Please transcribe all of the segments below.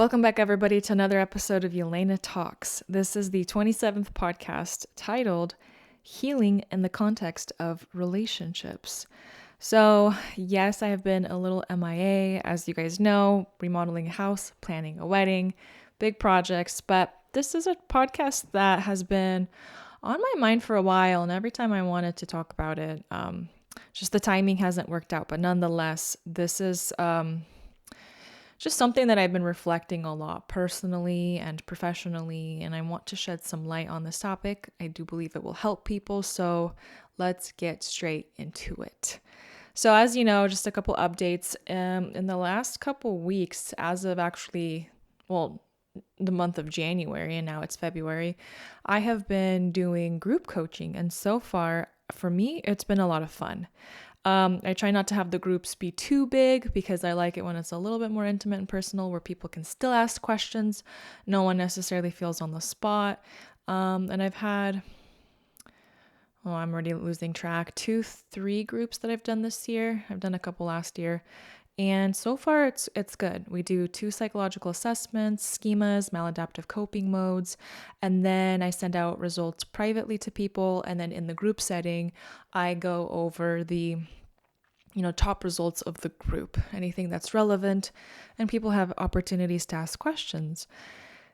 Welcome back, everybody, to another episode of Yelena Talks. This is the 27th podcast titled Healing in the Context of Relationships. So, yes, I have been a little MIA, as you guys know, remodeling a house, planning a wedding, big projects, but this is a podcast that has been on my mind for a while, and every time I wanted to talk about it, just the timing hasn't worked out. But nonetheless, this is just something that I've been reflecting a lot personally and professionally, and I want to shed some light on this topic. I do believe it will help people, so let's get straight into it. So as you know, just a couple updates. In the last couple weeks, as of the month of January, and now it's February, I have been doing group coaching, and so far, for me, it's been a lot of fun. I try not to have the groups be too big because I like it when it's a little bit more intimate and personal where people can still ask questions. No one necessarily feels on the spot. And I've had, I'm already losing track, 3 groups that I've done this year. I've done a couple last year. And so far, it's good. We do 2 psychological assessments, schemas, maladaptive coping modes, and then I send out results privately to people. And then in the group setting, I go over the top results of the group, anything that's relevant, and people have opportunities to ask questions.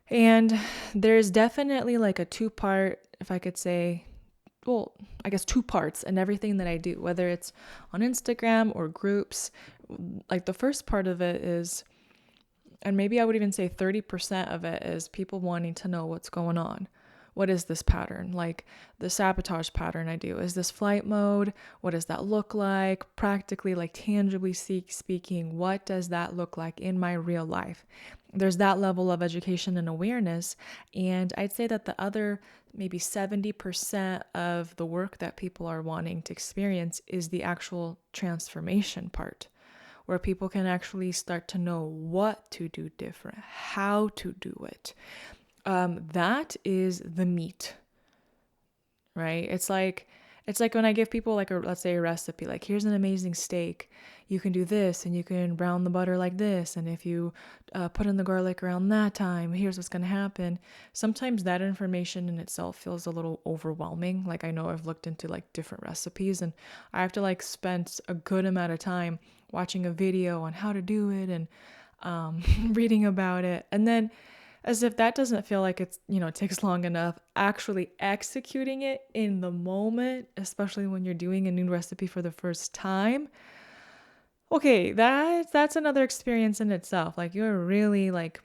And there's definitely like a 2-part, if I could say, I guess 2 parts in everything that I do, whether it's on Instagram or groups. Like the first part of it is, and maybe I would even say 30% of it is people wanting to know what's going on. What is this pattern? Like the sabotage pattern I do. Is this flight mode? What does that look like? Practically, like tangibly speaking, what does that look like in my real life? There's that level of education and awareness. And I'd say that the other maybe 70% of the work that people are wanting to experience is the actual transformation part, where people can actually start to know what to do different, how to do it. That is the meat, right? It's like when I give people let's say a recipe, like here's an amazing steak. You can do this and you can brown the butter like this. And if you put in the garlic around that time, here's what's going to happen. Sometimes that information in itself feels a little overwhelming. Like I know I've looked into like different recipes and I have to like spend a good amount of time watching a video on how to do it and reading about it. And then as if that doesn't feel like it takes long enough, actually executing it in the moment, especially when you're doing a new recipe for the first time. Okay, that's another experience in itself. Like you're really like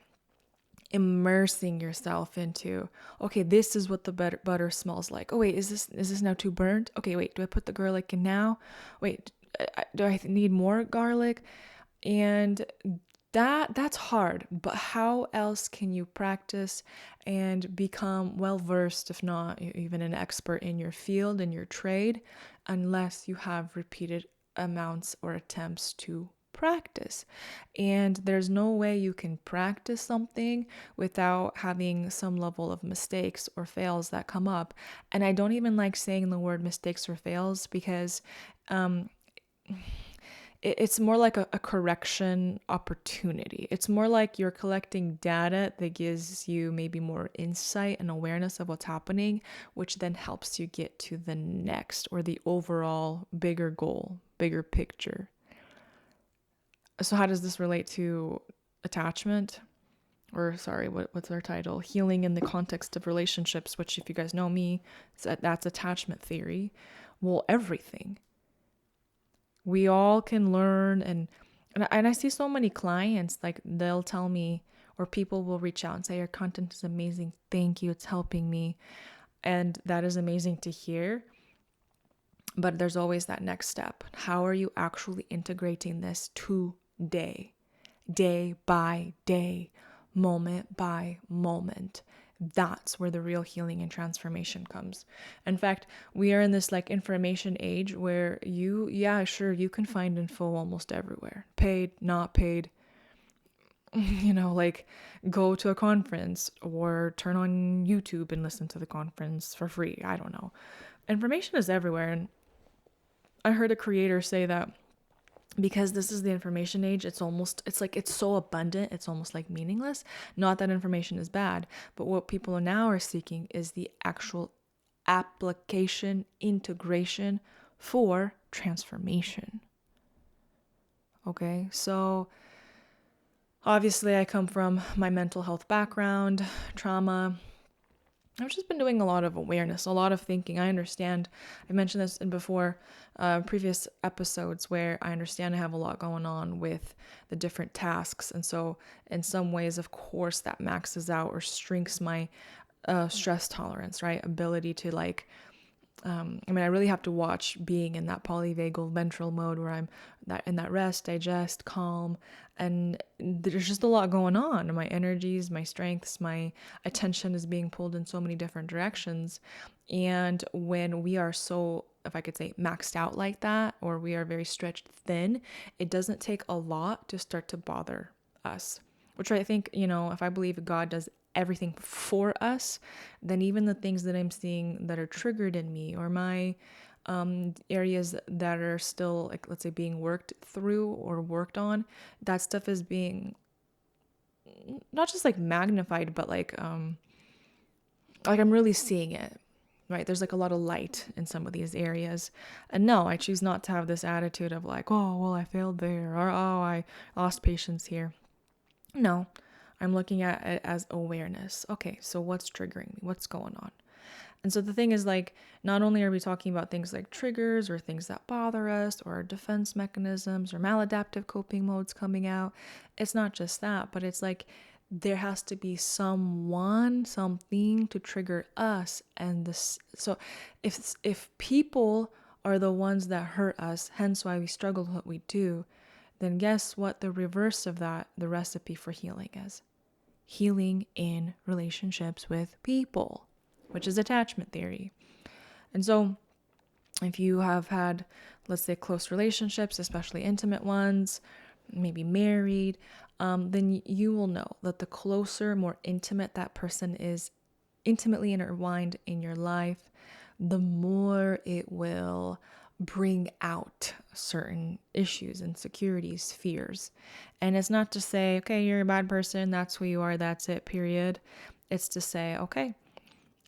immersing yourself into, okay, this is what the butter smells like. Oh wait, is this now too burnt? Okay, wait, do I put the garlic in now? Wait, do I need more garlic? And that's hard, but how else can you practice and become well versed, if not even an expert in your field, in your trade, unless you have repeated amounts or attempts to practice? And there's no way you can practice something without having some level of mistakes or fails that come up. And I don't even like saying the word mistakes or fails because it's more like a correction opportunity. It's more like you're collecting data that gives you maybe more insight and awareness of what's happening, which then helps you get to the next or the overall bigger goal, bigger picture. So how does this relate to attachment? Or sorry, what's our title? Healing in the Context of Relationships, which if you guys know me, that's attachment theory. Well, everything. We all can learn and I see so many clients, like they'll tell me, or people will reach out and say, your content is amazing. Thank you. It's helping me. And that is amazing to hear. But there's always that next step. How are you actually integrating this today, day by day, moment by moment? That's where the real healing and transformation comes. In fact, we are in this like information age where you can find info almost everywhere. Paid, not paid, like go to a conference or turn on YouTube and listen to the conference for free. I don't know. Information is everywhere. And I heard a creator say that because this is the information age, it's so abundant, it's almost like meaningless. Not that information is bad, but what people now are seeking is the actual application, integration for transformation. Okay, so obviously I come from my mental health background, trauma. I've just been doing a lot of awareness, a lot of thinking. I understand. I mentioned this in before previous episodes where I understand I have a lot going on with the different tasks. And so, in some ways, of course, that maxes out or shrinks my stress tolerance, right? Ability to I really have to watch being in that polyvagal ventral mode where I'm in that rest, digest, calm, and there's just a lot going on. My energies, my strengths, my attention is being pulled in so many different directions. And when we are so, if I could say, maxed out like that, or we are very stretched thin, it doesn't take a lot to start to bother us. Which I think, if I believe God does everything for us, then even the things that I'm seeing that are triggered in me, or my areas that are still, like, let's say, being worked through or worked on, that stuff is being not just like magnified, but like I'm really seeing it. Right, there's like a lot of light in some of these areas. And no, I choose not to have this attitude of like, oh, well, I failed there, or oh, I lost patience here. No, I'm looking at it as awareness. Okay, so what's triggering me? What's going on? And so the thing is, like, not only are we talking about things like triggers or things that bother us or defense mechanisms or maladaptive coping modes coming out, it's not just that, but it's like there has to be something to trigger us. And this, so if people are the ones that hurt us, hence why we struggle with what we do, then guess what the reverse of that, the recipe for healing is? Healing in relationships with people, which is attachment theory. And so if you have had, let's say, close relationships, especially intimate ones, maybe married, then you will know that the closer, more intimate that person is, intimately intertwined in your life, the more it will bring out certain issues, insecurities, fears. And it's not to say, okay, you're a bad person, that's who you are, that's it, period. It's to say, okay,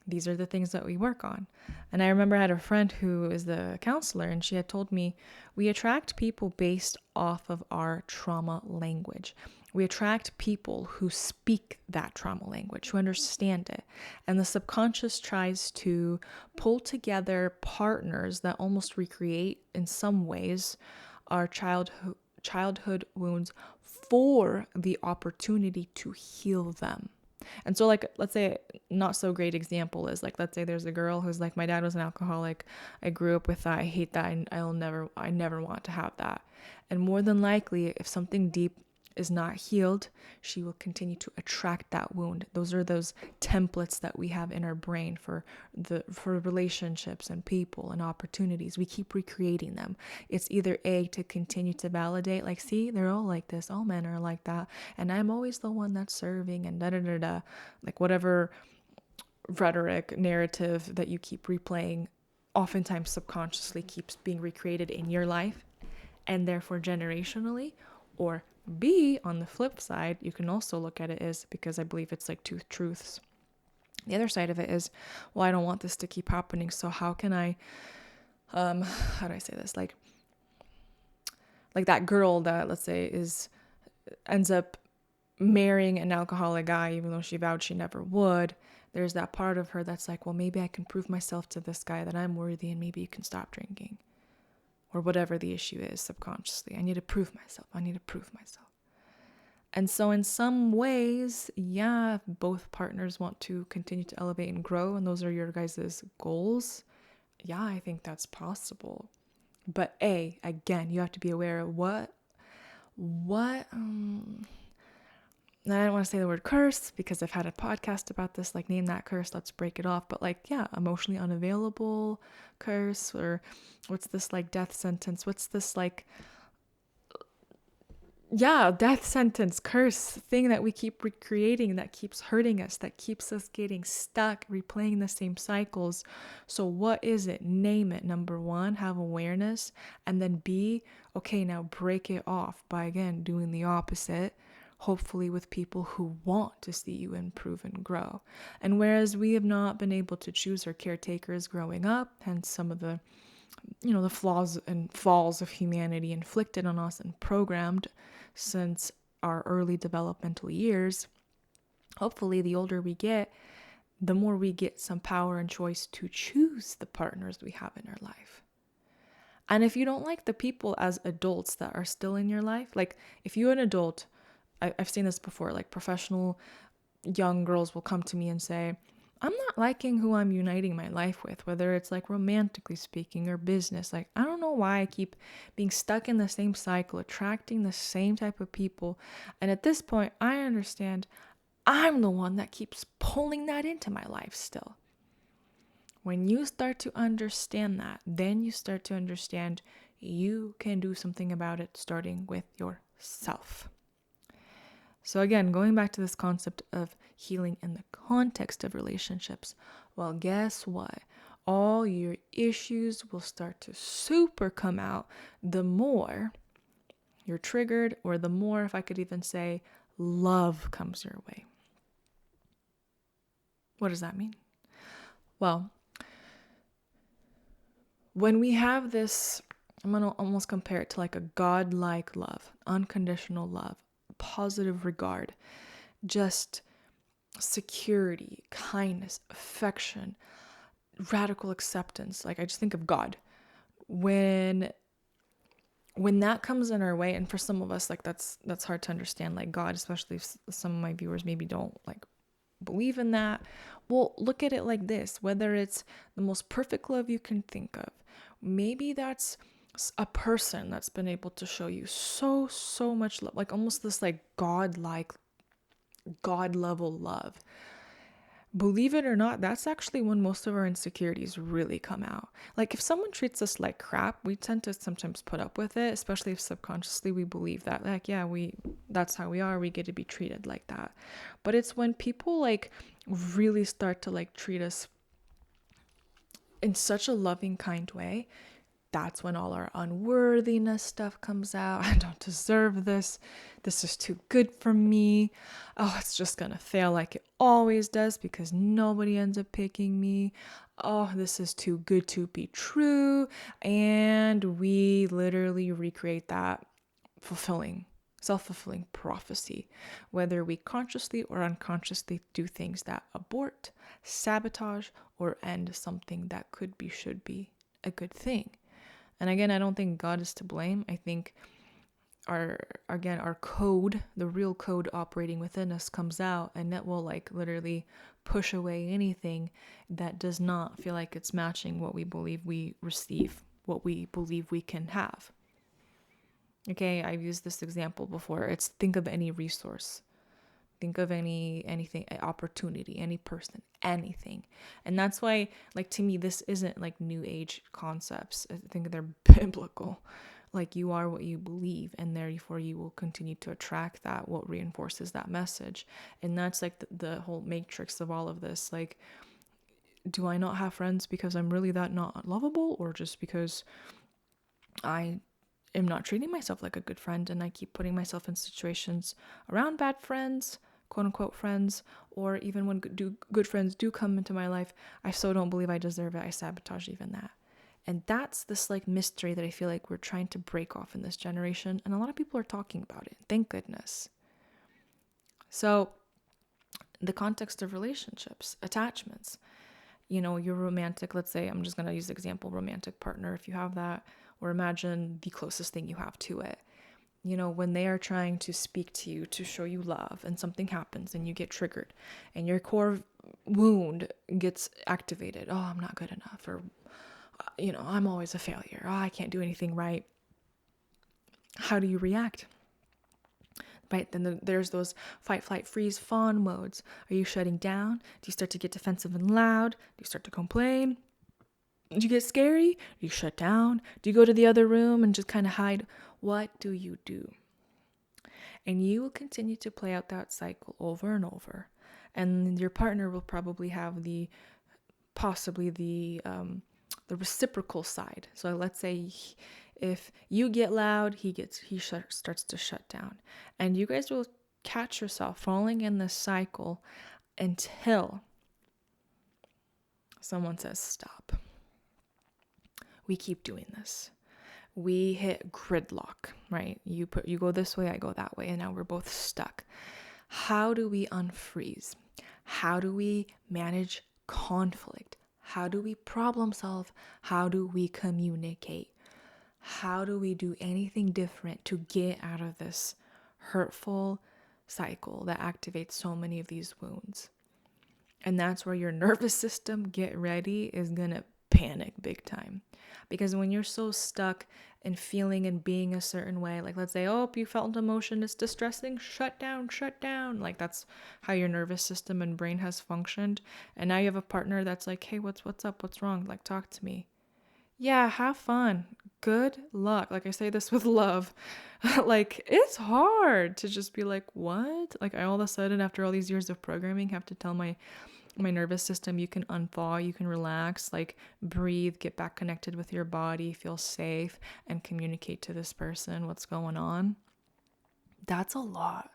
these are the things that we work on. And I remember I had a friend who is the counselor, and she had told me we attract people based off of our trauma language. We attract people who speak that trauma language, who understand it. And the subconscious tries to pull together partners that almost recreate, in some ways, our childhood wounds for the opportunity to heal them. And so, like, let's say not so great example is like, let's say there's a girl who's like, my dad was an alcoholic. I grew up with that. I hate that. And I never want to have that. And more than likely, if something deep is not healed, she will continue to attract that wound. Those are those templates that we have in our brain for relationships and people and opportunities. We keep recreating them. It's either A, to continue to validate, like, see, they're all like this, all men are like that, and I'm always the one that's serving, and da da da da, like whatever rhetoric narrative that you keep replaying, oftentimes subconsciously keeps being recreated in your life, and therefore generationally. Or B, on the flip side, you can also look at it as, because I believe it's like two truths. The other side of it is, well, I don't want this to keep happening, so how can I, how do I say this? Like that girl that, let's say, ends up marrying an alcoholic guy, even though she vowed she never would. There's that part of her that's like, well, maybe I can prove myself to this guy that I'm worthy, and maybe you can stop drinking. Or whatever the issue is subconsciously. I need to prove myself. And so in some ways, yeah, both partners want to continue to elevate and grow, and those are your guys' goals. Yeah, I think that's possible. But again, you have to be aware of what I don't want to say the word curse, because I've had a podcast about this, like, name that curse, let's break it off. But like, yeah, emotionally unavailable curse, or what's this, like, death sentence? What's this, like, yeah, death sentence, curse, thing that we keep recreating that keeps hurting us, that keeps us getting stuck, replaying the same cycles. So, what is it? Name it. Number one, have awareness. And then B, okay, now break it off by again doing the opposite, hopefully with people who want to see you improve and grow. And whereas we have not been able to choose our caretakers growing up, hence some of the the flaws and falls of humanity inflicted on us and programmed since our early developmental years, hopefully the older we get, the more we get some power and choice to choose the partners we have in our life. And if you don't like the people as adults that are still in your life, like if you're an adult, I've seen this before, like professional young girls will come to me and say, I'm not liking who I'm uniting my life with, whether it's like romantically speaking or business. Like, I don't know why I keep being stuck in the same cycle, attracting the same type of people. And at this point, I understand I'm the one that keeps pulling that into my life still. When you start to understand that, then you start to understand you can do something about it, starting with yourself. So again, going back to this concept of healing in the context of relationships, well, guess what? All your issues will start to super come out the more you're triggered, or the more, if I could even say, love comes your way. What does that mean? Well, when we have this, I'm going to almost compare it to like a godlike love, unconditional love, positive regard, just security, kindness, affection, radical acceptance. Like I just think of God. When that comes in our way, and for some of us, like that's hard to understand, like God, especially if some of my viewers maybe don't like believe in that. Well, look at it like this, whether it's the most perfect love you can think of, maybe that's a person that's been able to show you so much love, like almost this like God level love. Believe it or not, that's actually when most of our insecurities really come out. Like if someone treats us like crap, we tend to sometimes put up with it, especially if subconsciously we believe that, like, yeah, that's how we are, we get to be treated like that. But it's when people like really start to like treat us in such a loving, kind way, that's when all our unworthiness stuff comes out. I don't deserve this. This is too good for me. Oh, it's just going to fail like it always does because nobody ends up picking me. Oh, this is too good to be true. And we literally recreate that self-fulfilling prophecy, whether we consciously or unconsciously do things that abort, sabotage, or end something that should be a good thing. And again, I don't think God is to blame. I think our code, the real code operating within us comes out, and that will like literally push away anything that does not feel like it's matching what we believe we receive, what we believe we can have. Okay, I've used this example before. It's think of any resource. Think of anything, opportunity, any person, anything. And that's why, like, to me, this isn't like new age concepts. I think they're biblical. Like, you are what you believe, and therefore you will continue to attract that, what reinforces that message. And that's like the whole matrix of all of this. Like, do I not have friends because I'm really that not lovable, or just because I am not treating myself like a good friend and I keep putting myself in situations around bad friends, quote unquote friends, or even when good friends do come into my life, I so don't believe I deserve it. I sabotage even that. And that's this like mystery that I feel like we're trying to break off in this generation. And a lot of people are talking about it. Thank goodness. So the context of relationships, attachments, you're romantic. Let's say, I'm just going to use the example, romantic partner, if you have that, or imagine the closest thing you have to it. When they are trying to speak to you, to show you love, and something happens and you get triggered and your core wound gets activated. Oh, I'm not good enough. Or, I'm always a failure. Oh, I can't do anything right. How do you react? Right? Then there's those fight, flight, freeze, fawn modes. Are you shutting down? Do you start to get defensive and loud? Do you start to complain? Do you get scary? Do you shut down? Do you go to the other room and just kind of hide? What do you do? And you will continue to play out that cycle over and over. And your partner will probably have possibly the reciprocal side. So let's say if you get loud, starts to shut down. And you guys will catch yourself falling in this cycle until someone says stop. We keep doing this. We hit gridlock, right? You go this way, I go that way, and now we're both stuck. How do we unfreeze? How do we manage conflict? How do we problem solve? How do we communicate? How do we do anything different to get out of this hurtful cycle that activates so many of these wounds? And that's where your nervous system, get ready, is gonna panic big time. Because when you're so stuck in feeling and being a certain way, like let's say, oh, you felt emotion, it's distressing, shut down. Like that's how your nervous system and brain has functioned. And now you have a partner that's like, hey, what's up? What's wrong? Like, talk to me. Yeah, have fun. Good luck. Like I say this with love. Like it's hard to just be like, what? Like I all of a sudden after all these years of programming have to tell my nervous system, you can unthaw, you can relax, like breathe, get back connected with your body, feel safe, and communicate to this person what's going on. That's a lot.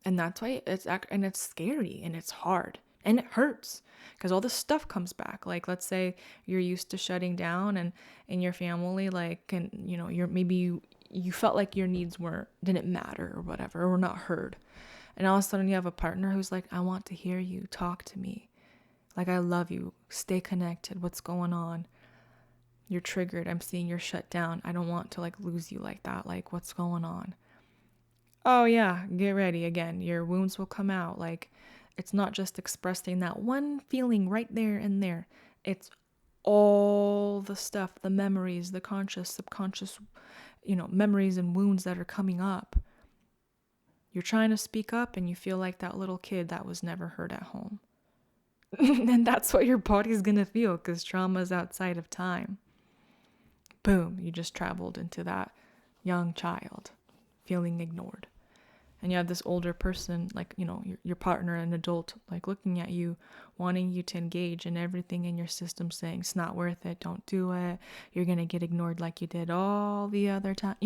And that's why it's scary and it's hard and it hurts because all this stuff comes back. Like let's say you're used to shutting down and in your family, like, and you felt like your needs didn't matter or whatever, or were not heard. And all of a sudden you have a partner who's like, I want to hear you, talk to me. Like, I love you, stay connected, what's going on? You're triggered, I'm seeing you're shut down. I don't want to like lose you like that. Like, what's going on? Oh yeah, get ready again. Your wounds will come out. Like, it's not just expressing that one feeling right there and there. It's all the stuff, the memories, the conscious, subconscious, memories and wounds that are coming up. You're trying to speak up and you feel like that little kid that was never heard at home. And that's what your body's going to feel because trauma is outside of time. Boom, you just traveled into that young child feeling ignored. And you have this older person, like, your partner, an adult, like looking at you, wanting you to engage, and everything in your system saying, it's not worth it, don't do it, you're going to get ignored like you did all the other time,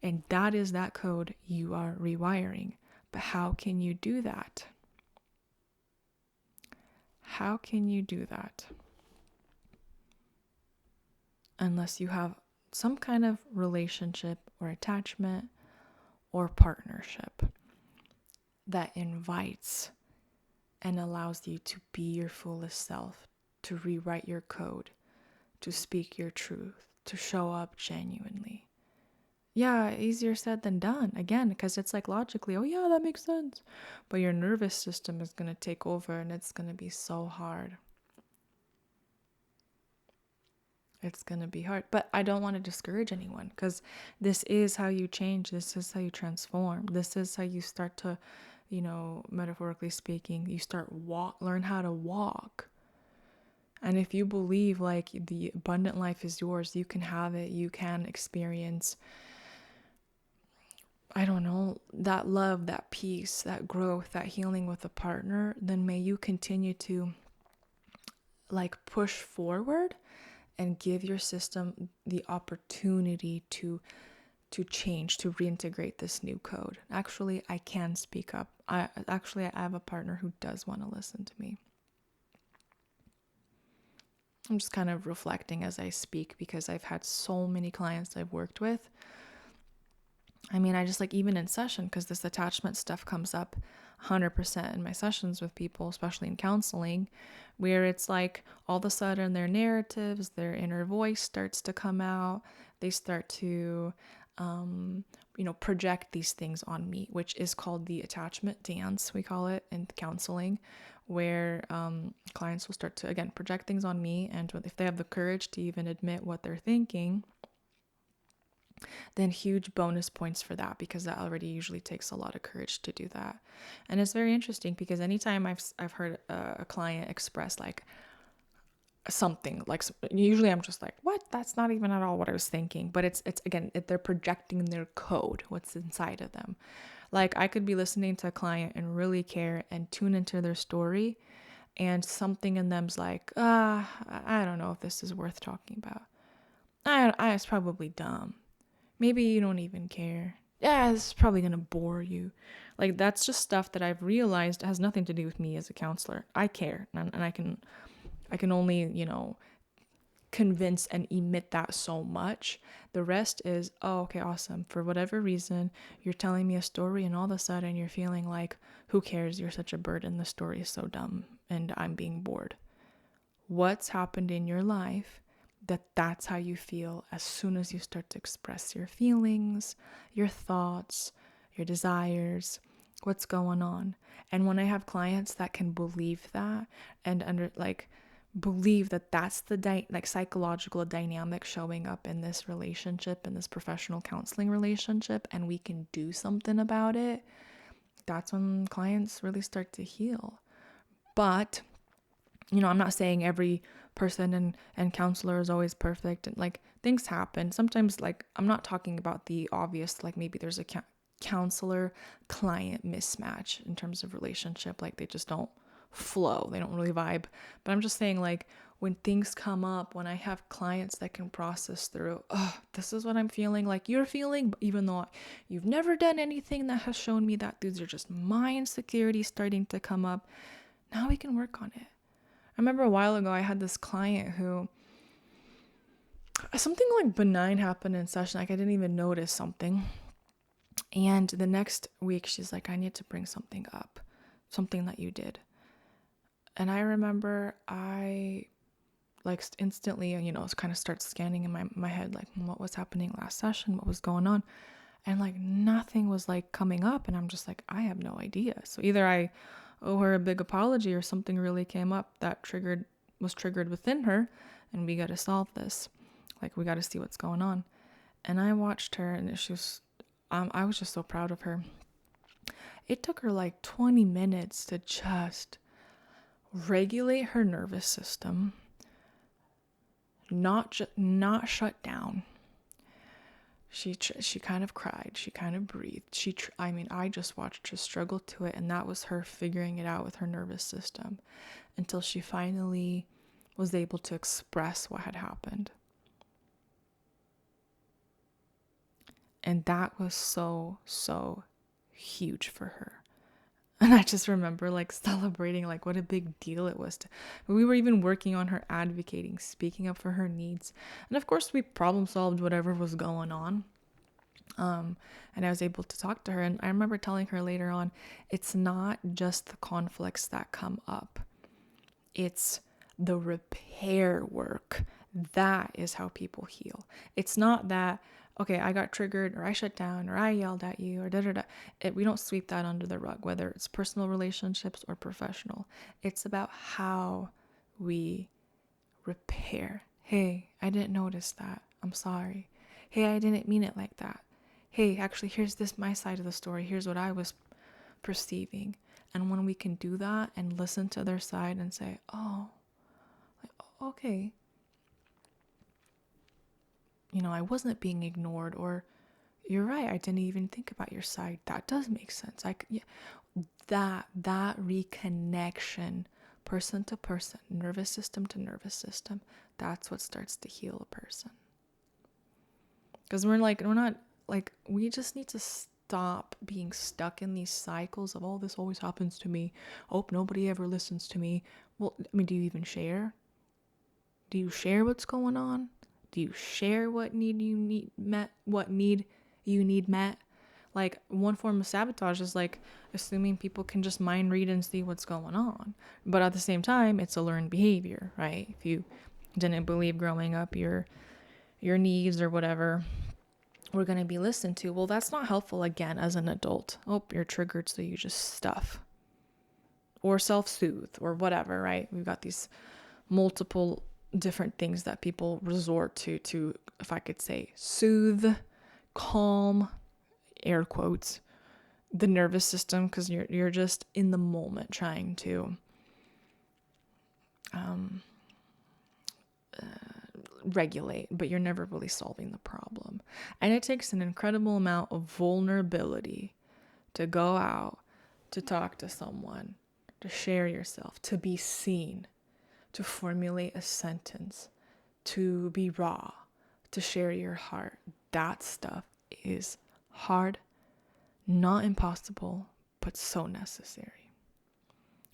And that is that code you are rewiring. But how can you do that? How can you do that? Unless you have some kind of relationship or attachment or partnership that invites and allows you to be your fullest self, to rewrite your code, to speak your truth, to show up genuinely. Yeah, easier said than done, again, because it's like logically, oh yeah, that makes sense. But your nervous system is going to take over and it's going to be so hard. It's going to be hard. But I don't want to discourage anyone because this is how you change. This is how you transform. This is how you start to, metaphorically speaking, you learn how to walk. And if you believe like the abundant life is yours, you can have it, you can experience, I don't know, that love, that peace, that growth, that healing with a partner, then may you continue to like push forward and give your system the opportunity to change, to reintegrate this new code. Actually, I can speak up. I have a partner who does want to listen to me. I'm just kind of reflecting as I speak because I've had so many clients I've worked with. I mean, I just like even in session, because this attachment stuff comes up 100% in my sessions with people, especially in counseling, where it's like all of a sudden their narratives, their inner voice starts to come out. They start to, project these things on me, which is called the attachment dance, we call it in counseling, where clients will start to, again, project things on me. And if they have the courage to even admit what they're thinking, then huge bonus points for that, because that already usually takes a lot of courage to do that. And it's very interesting because anytime I've heard a client express like, something like, usually I'm just like, what? That's not even at all what I was thinking. But it's again, they're projecting their code, what's inside of them. Like, I could be listening to a client and really care and tune into their story, and something in them's like, I don't know if this is worth talking about. It's probably dumb. Maybe you don't even care. Yeah, this is probably gonna bore you. Like, that's just stuff that I've realized has nothing to do with me as a counselor. I care, and I can only, convince and emit that so much. The rest is, oh, okay, awesome. For whatever reason, you're telling me a story, and all of a sudden you're feeling like, who cares? You're such a burden. The story is so dumb, and I'm being bored. What's happened in your life that's how you feel as soon as you start to express your feelings, your thoughts, your desires, what's going on? And when I have clients that can believe that and believe that that's the psychological dynamic showing up in this relationship, in this professional counseling relationship, and we can do something about it, that's when clients really start to heal. But I'm not saying every person and counselor is always perfect, and like, things happen sometimes. Like, I'm not talking about the obvious, like maybe there's a counselor client mismatch in terms of relationship, like they just don't flow, they don't really vibe. But I'm just saying, like, when things come up, when I have clients that can process through, oh, this is what I'm feeling like you're feeling, even though you've never done anything that has shown me that, these are just my insecurities starting to come up. Now we can work on it. I remember a while ago I had this client who, something like benign happened in session, like I didn't even notice something. And the next week she's like, I need to bring something up, something that you did. And I remember I like instantly, kind of start scanning in my head, like, what was happening last session? What was going on? And like nothing was like coming up. And I'm just like, I have no idea. So either I owe her a big apology, or something really came up that was triggered within her, and we got to solve this. Like, we got to see what's going on. And I watched her, and she was, I was just so proud of her. It took her like 20 minutes to just regulate her nervous system, not shut down. She kind of cried. She kind of breathed. I just watched her struggle to it, and that was her figuring it out with her nervous system until she finally was able to express what had happened. And that was so, so huge for her. And I just remember like celebrating like what a big deal it was. We were even working on her advocating, speaking up for her needs. And of course we problem solved whatever was going on. And I was able to talk to her. And I remember telling her later on, it's not just the conflicts that come up. It's the repair work. That is how people heal. It's not that, okay, I got triggered, or I shut down, or I yelled at you, or da-da-da. We don't sweep that under the rug, whether it's personal relationships or professional. It's about how we repair. Hey, I didn't notice that. I'm sorry. Hey, I didn't mean it like that. Hey, actually, here's my side of the story. Here's what I was perceiving. And when we can do that and listen to their side and say, oh, like, okay, I wasn't being ignored, or you're right, I didn't even think about your side. That does make sense. That reconnection, person to person, nervous system to nervous system, that's what starts to heal a person. Because we just need to stop being stuck in these cycles of, oh, this always happens to me. Oh, nobody ever listens to me. Well, I mean, do you even share? Do you share what's going on? Do you share what need you need met? What need you need met? Like, one form of sabotage is like assuming people can just mind read and see what's going on. But at the same time, it's a learned behavior, right? If you didn't believe growing up your needs or whatever were going to be listened to, well, that's not helpful again as an adult. Oh, you're triggered, so you just stuff. Or self-soothe or whatever, right? We've got these multiple different things that people resort to, if I could say, soothe, calm, air quotes, the nervous system, because you're just in the moment trying to regulate, but you're never really solving the problem. And it takes an incredible amount of vulnerability to go out, to talk to someone, to share yourself, to be seen, to formulate a sentence, to be raw, to share your heart. That stuff is hard, not impossible, but so necessary.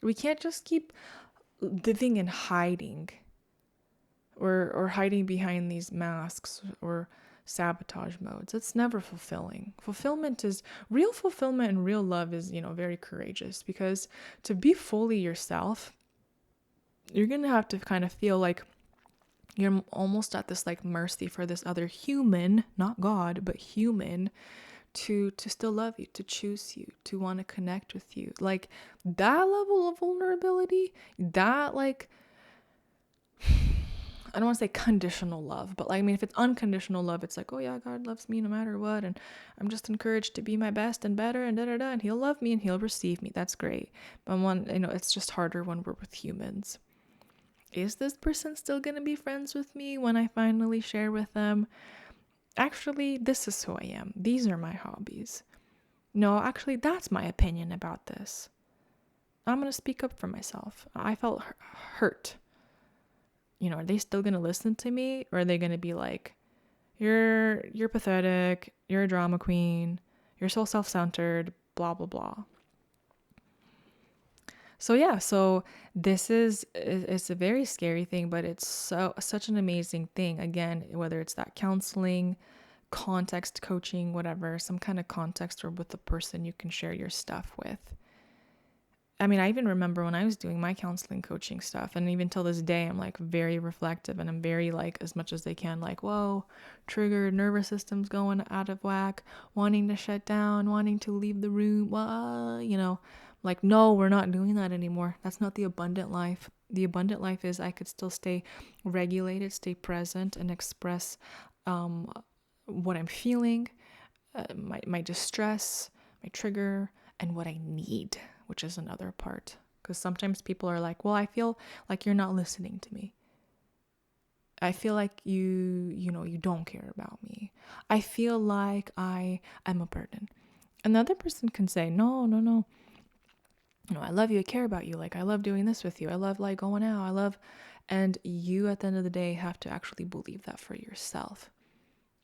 We can't just keep living in hiding or hiding behind these masks or sabotage modes. It's never fulfilling. Real fulfillment and real love is, very courageous, because to be fully yourself, you're going to have to kind of feel like you're almost at this like mercy for this other human, not God, but human, to still love you, to choose you, to want to connect with you. Like that level of vulnerability, that like, I don't want to say conditional love, but like, I mean, if it's unconditional love, it's like, oh yeah, God loves me no matter what, and I'm just encouraged to be my best and better, and and He'll love me and He'll receive me. That's great. But it's just harder when we're with humans. Is this person still going to be friends with me when I finally share with them? Actually, this is who I am. These are my hobbies. No, actually, that's my opinion about this. I'm going to speak up for myself. I felt hurt. Are they still going to listen to me? Or are they going to be like, you're pathetic, you're a drama queen, you're so self-centered, blah, blah, blah. So yeah, this it's a very scary thing, but it's such an amazing thing. Again, whether it's that counseling, context coaching, whatever, some kind of context, or with the person you can share your stuff with. I mean, I even remember when I was doing my counseling coaching stuff, and even till this day, I'm like very reflective, and I'm very like, as much as they can, like, whoa, triggered, nervous system's going out of whack, wanting to shut down, wanting to leave the room, like, no, we're not doing that anymore. That's not the abundant life. The abundant life is I could still stay regulated, stay present, and express what I'm feeling, my distress, my trigger, and what I need, which is another part. Because sometimes people are like, well, I feel like you're not listening to me. I feel like you don't care about me. I feel like I am a burden. Another person can say, no. I love you, I care about you, like I love doing this with you, I love like going out, and you at the end of the day have to actually believe that for yourself.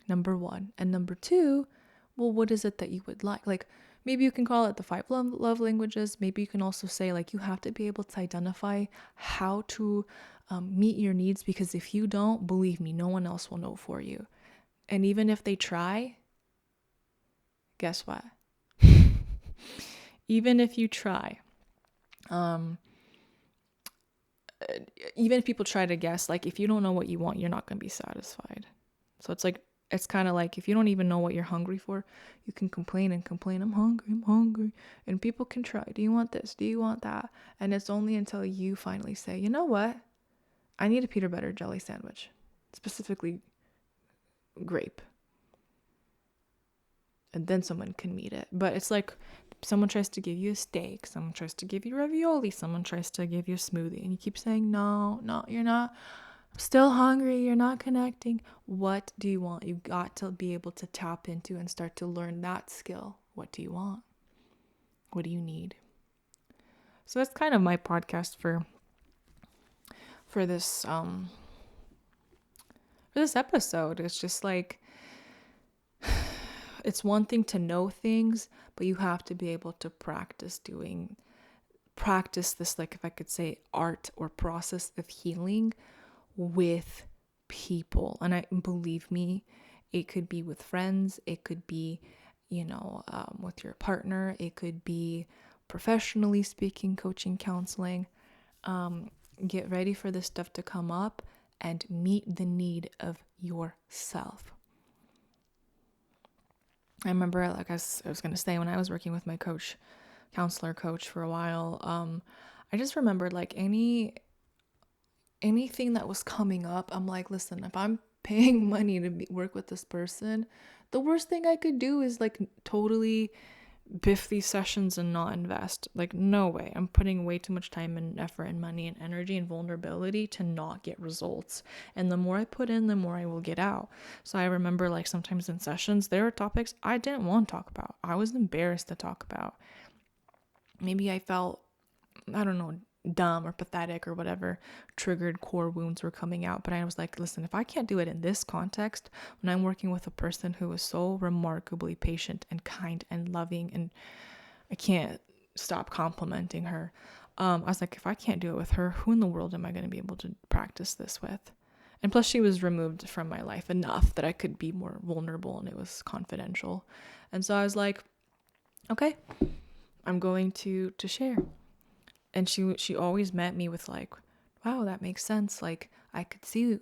Number one. And number two, well, what is it that you would like? Like maybe you can call it the 5 love languages. Maybe you can also say like you have to be able to identify how to meet your needs, because if you don't, believe me, no one else will know for you. And even if they try, guess what? Even if you try, even if people try to guess, like if you don't know what you want, you're not going to be satisfied. So it's kind of like if you don't even know what you're hungry for, you can complain. I'm hungry. And people can try. Do you want this? Do you want that? And it's only until you finally say, you know what? I need a peanut butter jelly sandwich, specifically grape. And then someone can meet it. But it's like someone tries to give you a steak, someone tries to give you ravioli, someone tries to give you a smoothie, and you keep saying, no, you're not. I'm still hungry. You're not connecting. What do you want? You've got to be able to tap into and start to learn that skill. What do you want? What do you need? So that's kind of my podcast for this episode. It's just like, it's one thing to know things, but you have to be able to practice this, like if I could say, art or process of healing with people. And believe me, it could be with friends, it could be, with your partner, it could be professionally speaking, coaching, counseling. Get ready for this stuff to come up and meet the need of yourself. I remember, like I was going to say, when I was working with my counselor coach for a while, I just remembered like anything that was coming up, I'm like, listen, if I'm paying money to work with this person, the worst thing I could do is like totally biff these sessions and not invest. Like, no way. I'm putting way too much time and effort and money and energy and vulnerability to not get results. And the more I put in, the more I will get out. So I remember, like, sometimes in sessions, there are topics I didn't want to talk about. I was embarrassed to talk about. Maybe I felt, I don't know, dumb or pathetic or whatever triggered core wounds were coming out. But I was like, listen, if I can't do it in this context, when I'm working with a person who is so remarkably patient and kind and loving, and I can't stop complimenting her, I was like, if I can't do it with her, who in the world am I going to be able to practice this with? And plus, she was removed from my life enough that I could be more vulnerable, and it was confidential. And so I was like, okay, I'm going to share. And she always met me with like, wow, that makes sense. Like, I could see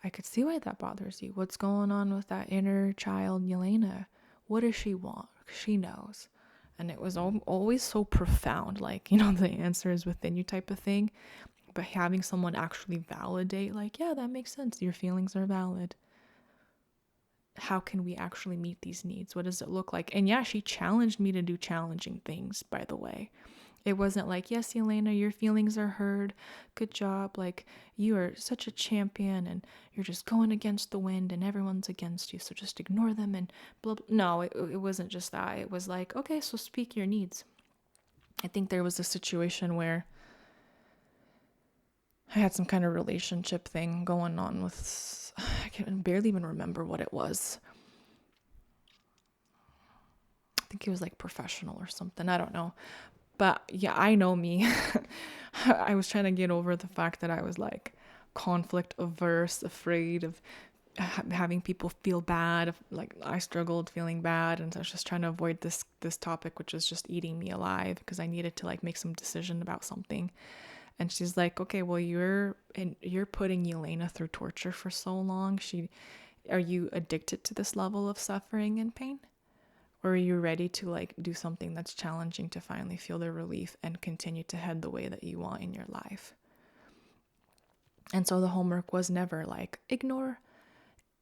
why that bothers you. What's going on with that inner child, Yelena? What does she want? She knows. And it was always so profound, like, the answer is within you type of thing. But having someone actually validate, like, yeah, that makes sense. Your feelings are valid. How can we actually meet these needs? What does it look like? And yeah, she challenged me to do challenging things, by the way. It wasn't like, yes, Yelena, your feelings are heard. Good job. Like, you are such a champion and you're just going against the wind and everyone's against you. So just ignore them and blah, blah. No, it wasn't just that. It was like, okay, so speak your needs. I think there was a situation where I had some kind of relationship thing going on with, I can barely even remember what it was. I think it was like professional or something. I don't know. But yeah, I know me. I was trying to get over the fact that I was like conflict averse, afraid of having people feel bad. Like, I struggled feeling bad, and so I was just trying to avoid this topic, which was just eating me alive, because I needed to like make some decision about something. And she's like, okay, well, you're putting Yelena through torture for so long. Are you addicted to this level of suffering and pain? Or are you ready to like do something that's challenging to finally feel the relief and continue to head the way that you want in your life? And so the homework was never like, ignore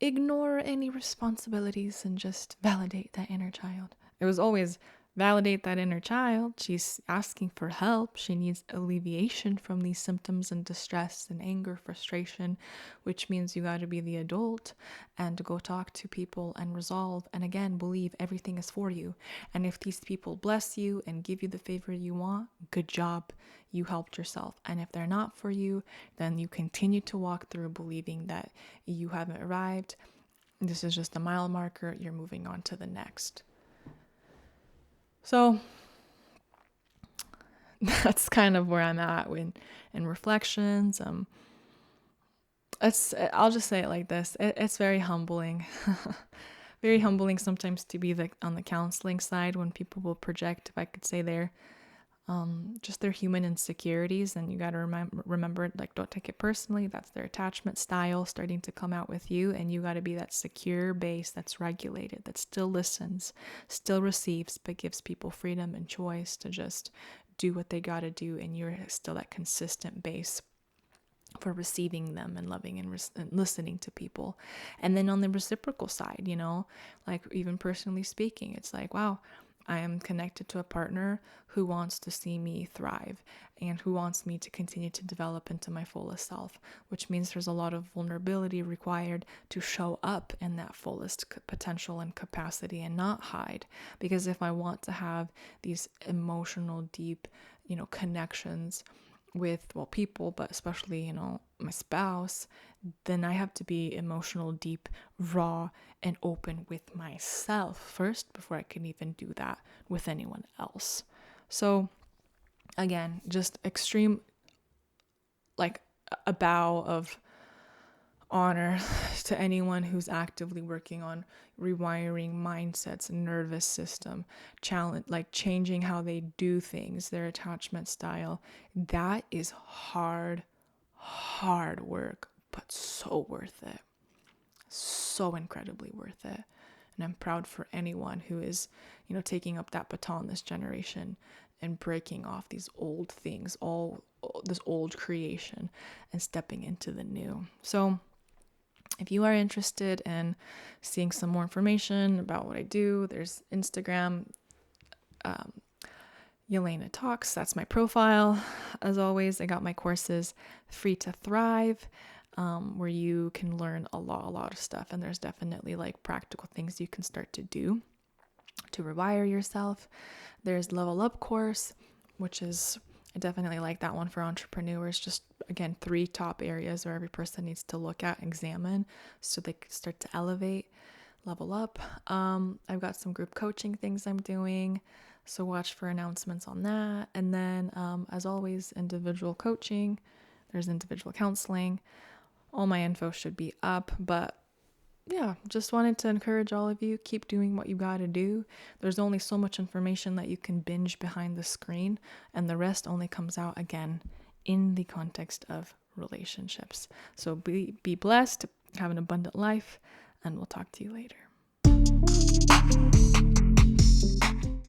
any responsibilities and just validate that inner child. It was always, validate that inner child. She's asking for help. She needs alleviation from these symptoms and distress and anger, frustration, which means you got to be the adult and go talk to people and resolve. And again, believe everything is for you. And if these people bless you and give you the favor you want, good job. You helped yourself. And if they're not for you, then you continue to walk through believing that you haven't arrived. This is just a mile marker. You're moving on to the next. So that's kind of where I'm at in reflections. I'll just say it like this. It's very humbling. Very humbling sometimes to be on the counseling side when people will project, if I could say just their human insecurities, and you got to remember, like, don't take it personally. That's their attachment style starting to come out with you, and you got to be that secure base that's regulated, that still listens, still receives, but gives people freedom and choice to just do what they got to do, and you're still that consistent base for receiving them and loving and listening to people. And then on the reciprocal side, like, even personally speaking, it's like, wow, I am connected to a partner who wants to see me thrive and who wants me to continue to develop into my fullest self, which means there's a lot of vulnerability required to show up in that fullest potential and capacity and not hide. Because if I want to have these emotional, deep, connections with, people, but especially, my spouse, then I have to be emotional, deep, raw, and open with myself first before I can even do that with anyone else. So again, just extreme, like, a bow of honor to anyone who's actively working on rewiring mindsets and nervous system, changing how they do things, their attachment style. That is hard work, but so worth it. So incredibly worth it. And I'm proud for anyone who is, taking up that baton this generation and breaking off these old things, all this old creation, and stepping into the new. So if you are interested in seeing some more information about what I do, there's Instagram Yelena Talks. That's my profile. As always, I got my courses Free to Thrive, where you can learn a lot of stuff. And there's definitely like practical things you can start to do to rewire yourself. There's Level Up course, which is, I definitely like that one for entrepreneurs. Just again, 3 top areas where every person needs to look at, examine, so they can start to elevate, level up. I've got some group coaching things I'm doing, so watch for announcements on that. And then, as always, individual coaching. There's individual counseling. All my info should be up, but yeah, just wanted to encourage all of you, keep doing what you got to do. There's only so much information that you can binge behind the screen, and the rest only comes out again in the context of relationships. So be blessed, have an abundant life, and we'll talk to you later.